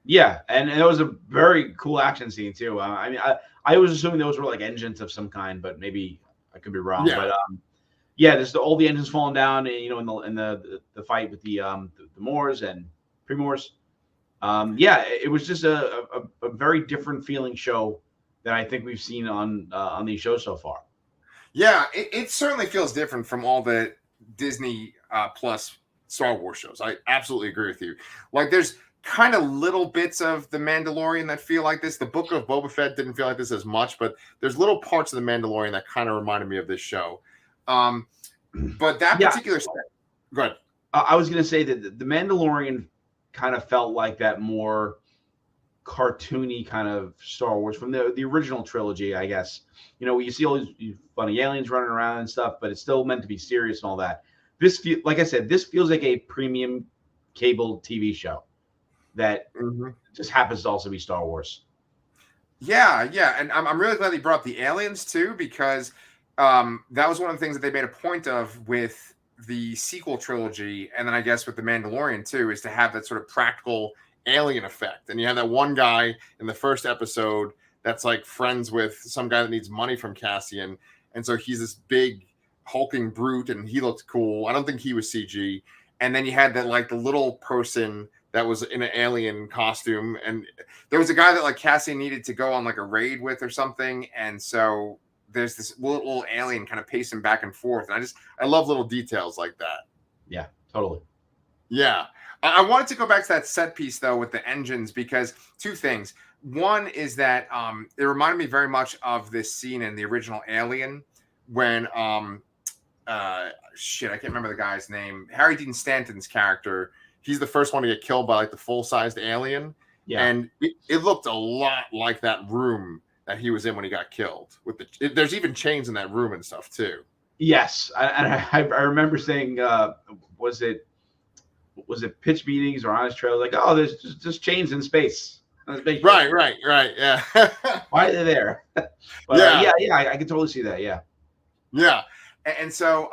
Yeah, and it was a very cool action scene too. I mean, I was assuming those were like engines of some kind, but maybe I could be wrong. Yeah. But yeah, there's all the engines falling down, and in the fight with the Moors and Pre-Moors. Yeah, it was just a very different feeling show than I think we've seen on these shows so far. Yeah, it certainly feels different from all the Disney Plus Star Wars shows. I absolutely agree with you. Like, there's kind of little bits of The Mandalorian that feel like this. The Book of Boba Fett didn't feel like this as much, but there's little parts of The Mandalorian that kind of reminded me of this show. But that particular set, go ahead. I was going to say that the Mandalorian kind of felt like that more cartoony kind of Star Wars from the original trilogy, I guess. You see all these funny aliens running around and stuff, but it's still meant to be serious and all that. Like I said, this feels like a premium cable TV show that just happens to also be Star Wars. Yeah, and I'm really glad you brought up the aliens too, because that was one of the things that they made a point of with the sequel trilogy, and then I guess with The Mandalorian too, is to have that sort of practical alien effect. And you have that one guy in the first episode that's like friends with some guy that needs money from Cassian, and so he's this big hulking brute, and he looked cool. I don't think he was CG. And then you had that like the little person that was in an alien costume, and there was a guy that like Cassian needed to go on like a raid with or something, and so there's this little alien kind of pacing back and forth. And I love little details like that. Yeah, totally. Yeah. I wanted to go back to that set piece though with the engines, because 2 things. One is that it reminded me very much of this scene in the original Alien when I can't remember the guy's name. Harry Dean Stanton's character, he's the first one to get killed by like the full-sized alien. Yeah. And it looked a lot like that room that he was in when he got killed. There's even chains in that room and stuff too. Yes, I remember saying, was it pitch meetings or honest trail? Like, oh, there's just chains in space. Right. Yeah. Why are they there? But, yeah. I can totally see that. Yeah. Yeah, and so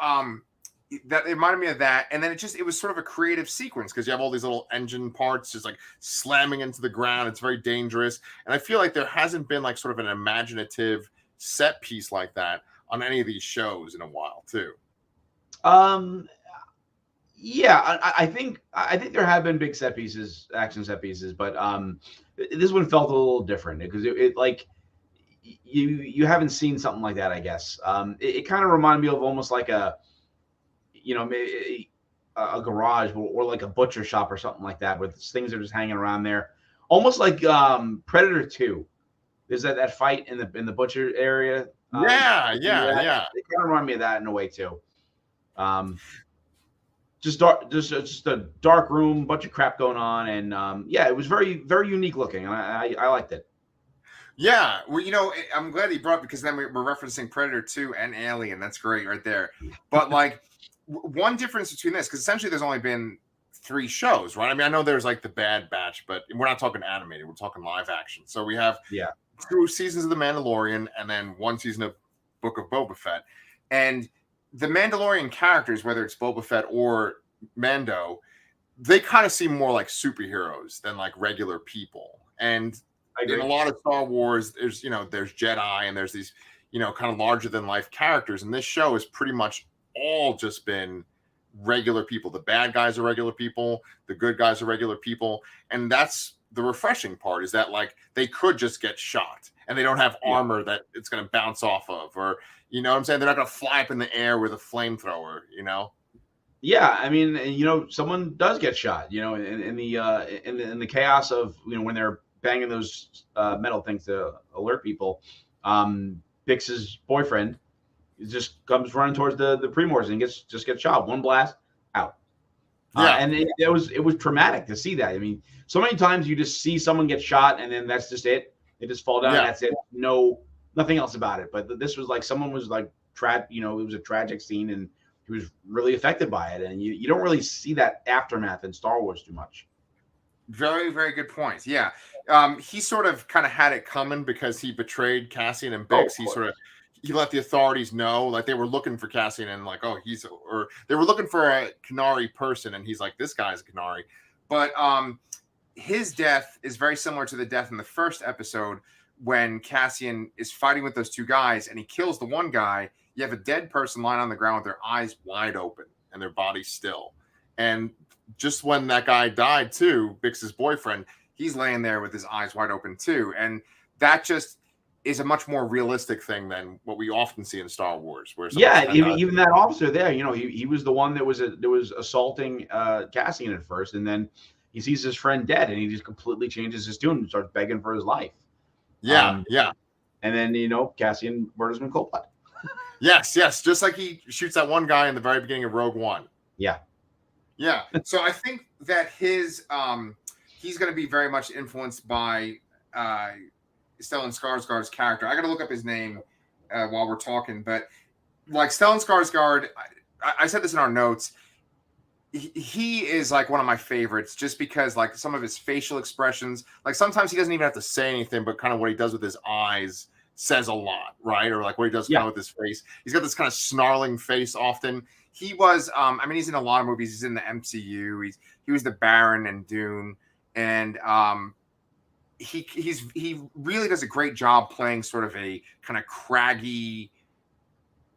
that reminded me of that, and then it was sort of a creative sequence, because you have all these little engine parts just like slamming into the ground. It's very dangerous, and I feel like there hasn't been like sort of an imaginative set piece like that on any of these shows in a while too. Yeah, I think there have been big set pieces, action set pieces, but this one felt a little different because it like you haven't seen something like that, I guess. It kind of reminded me of almost like a garage or like a butcher shop or something like that, where things are just hanging around there, almost like Predator 2. There's that fight in the butcher area. Yeah. It kind of reminded me of that in a way too. Just a dark room, bunch of crap going on, and it was very, very unique looking. I liked it. Yeah, well, I'm glad he brought, because then we're referencing Predator 2 and Alien. That's great right there. But like one difference between this, because essentially there's only been 3 shows, right? I mean, I know there's like the Bad Batch, but we're not talking animated. We're talking live action. So we have 2 seasons of The Mandalorian and then 1 season of Book of Boba Fett. And the Mandalorian characters, whether it's Boba Fett or Mando, they kind of seem more like superheroes than like regular people. And in a lot of Star Wars, there's Jedi and there's these, kind of larger than life characters. And this show has pretty much all just been regular people. The bad guys are regular people. The good guys are regular people. And that's the refreshing part, is that like they could just get shot and they don't have Yeah. armor that it's going to bounce off of, or you know what I'm saying? They're not going to fly up in the air with a flamethrower, you know? Yeah, I mean, someone does get shot. In the chaos of when they're banging those metal things to alert people. Bix's boyfriend just comes running towards the Primors and gets shot. One blast, out. Yeah, And it was traumatic to see that. I mean, so many times you just see someone get shot and then that's just it. They just fall down. yeah. And that's it. No, nothing else about it. But this was like someone was like it was a tragic scene and he was really affected by it. And you don't really see that aftermath in Star Wars too much. Very, very good points. Yeah. He sort of kind of had it coming because he betrayed Cassian and Oh, Bix. of course. He let the authorities know, like they were looking for Cassian and like, oh, or they were looking for a Kenari person, and he's like, this guy's a Kenari. But his death is very similar to the death in the first episode when Cassian is fighting with those two guys and he kills the one guy. You have a dead person lying on the ground with their eyes wide open and their body still. And just when that guy died too, Bix's boyfriend, he's laying there with his eyes wide open too. And that just is a much more realistic thing than what we often see in Star Wars. Where Even that officer there, he was the one that was assaulting Cassian at first, and then he sees his friend dead, and he just completely changes his tune and starts begging for his life. Yeah. And then Cassian murders him in cold blood. Yes. Just like he shoots that one guy in the very beginning of Rogue One. Yeah. So I think that he's going to be very much influenced by Stellan Skarsgård's character. I got to look up his name while we're talking, but like Stellan Skarsgård, I said this in our notes. He is like one of my favorites just because like some of his facial expressions, like sometimes he doesn't even have to say anything, but kind of what he does with his eyes says a lot, right? Or like what he does kind of with his face. He's got this kind of snarling face often. He was, he's in a lot of movies. He's in the MCU. He was the Baron in Dune, and he really does a great job playing sort of a kind of craggy,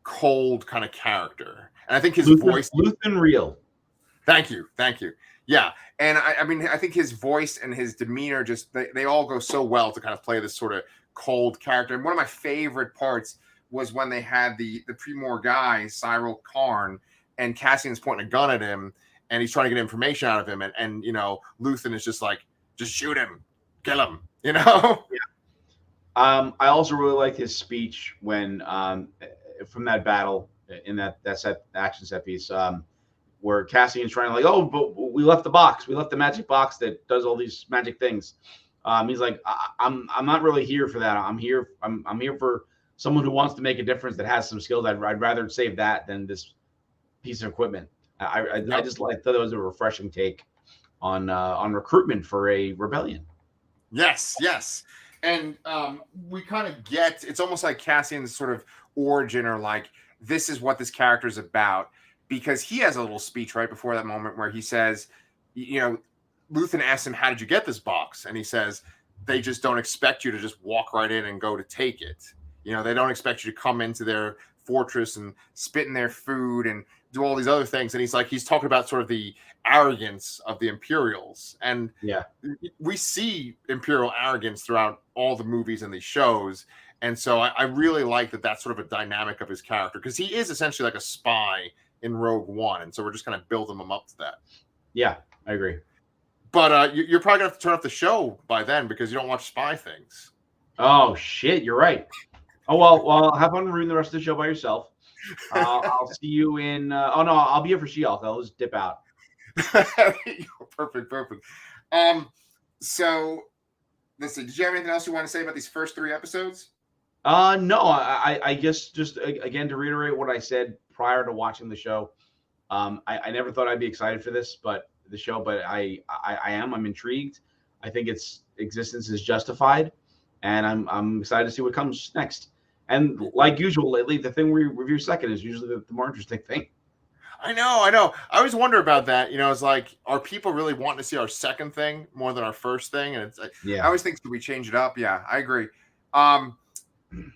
cold kind of character. And I think his voice, Luthen Real. Thank you. Yeah, and I think his voice and his demeanor just they all go so well to kind of play this sort of cold character. And one of my favorite parts was when they had the Primor guy, Cyril Karn, and Cassian's pointing a gun at him, and he's trying to get information out of him, and Luthen is just like, just shoot him, kill him, Yeah. I also really liked his speech when from that battle in that action set piece, where Cassian's trying to like, oh, but we left the box, we left the magic box that does all these magic things. He's like, I'm not really here for that. I'm here for someone who wants to make a difference, that has some skills. I'd rather save that than this piece of equipment. I thought it was a refreshing take on recruitment for a rebellion. Yes. And we kind of get, it's almost like Cassian's sort of origin, or like, this is what this character is about, because he has a little speech right before that moment where he says, Luthen asks him, how did you get this box? And he says, they just don't expect you to just walk right in and go to take it. They don't expect you to come into their fortress and spit in their food and do all these other things. And he's talking about sort of the arrogance of the Imperials. And we see Imperial arrogance throughout all the movies and these shows. And so I really like that that's sort of a dynamic of his character, because he is essentially like a spy in Rogue One. And so we're just kind of building him up to that. Yeah, I agree. But you're probably going to have to turn off the show by then because you don't watch spy things. Oh, shit. You're right. Oh, well, have fun reading the rest of the show by yourself. I'll see you in. Oh, no, I'll be here for She-Hulk. I'll just dip out. Perfect. So, listen, did you have anything else you want to say about these first 3 episodes? No, I guess just, again, to reiterate what I said prior to watching the show, I never thought I'd be excited for this, but I am. I'm intrigued. I think its existence is justified, and I'm excited to see what comes next. And like usual lately, the thing we review second is usually the more interesting thing. I know. I always wonder about that. It's like, are people really wanting to see our second thing more than our first thing? And it's like, I always think, should we change it up? Yeah, I agree. But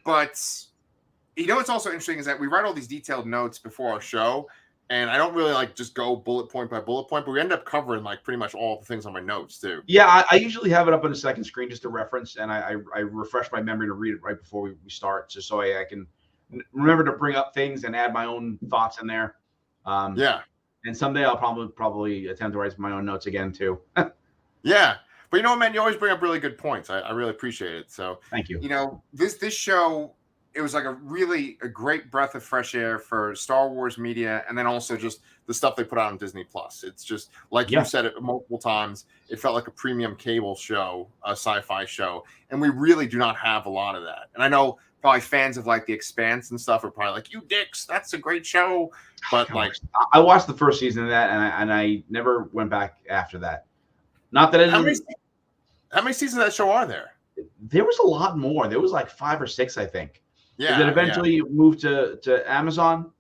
what's also interesting is that we write all these detailed notes before our show, And I don't really like just go bullet point by bullet point, but we end up covering like pretty much all the things on my notes too. Yeah, I usually have it up on the second screen just to reference, and I refresh my memory to read it right before we start, just so I can remember to bring up things and add my own thoughts in there. Yeah. And someday I'll probably attempt to write my own notes again too. Yeah. But you know what, man, you always bring up really good points. I really appreciate it. So Thank you. You know, this show, it was like a great breath of fresh air for Star Wars media, and then also just the stuff they put out on Disney Plus. It's just like you said it multiple times. It felt like a premium cable show, a sci-fi show, and we really do not have a lot of that. And I know probably fans of like The Expanse and stuff are probably like, "You dicks, that's a great show," but like I watched the first season of that, and I never went back after that. Not that how many seasons of that show are there? There was a lot more. There was like 5 or 6, I think. Yeah. That eventually moved to Amazon.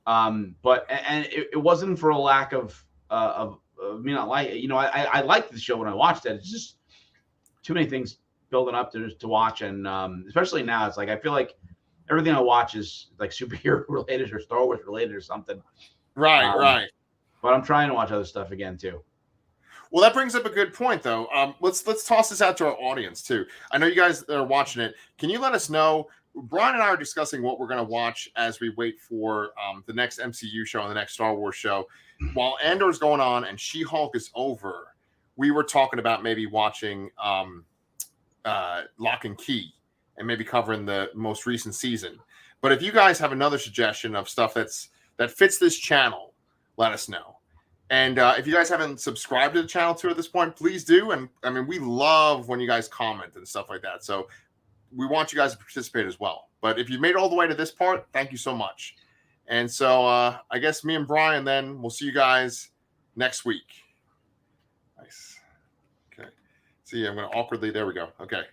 But it wasn't for a lack of me not like it. You know, I liked the show when I watched it. It's just too many things building up to watch, and especially now, it's like I feel like everything I watch is like superhero related or Star Wars related or something. Right. But I'm trying to watch other stuff again too. Well, that brings up a good point, though. Let's toss this out to our audience too. I know you guys that are watching it. Can you let us know? Brian and I are discussing what we're going to watch as we wait for the next MCU show and the next Star Wars show. While Andor's going on and She-Hulk is over, we were talking about maybe watching Lock and Key and maybe covering the most recent season. But if you guys have another suggestion of stuff that fits this channel, let us know. And if you guys haven't subscribed to the channel too at this point, please do. And I mean, we love when you guys comment and stuff like that. So we want you guys to participate as well. But if you made it all the way to this part, thank you so much. And so I guess me and Brian, then we'll see you guys next week. Nice. Okay. See, I'm going to awkwardly. There we go. Okay.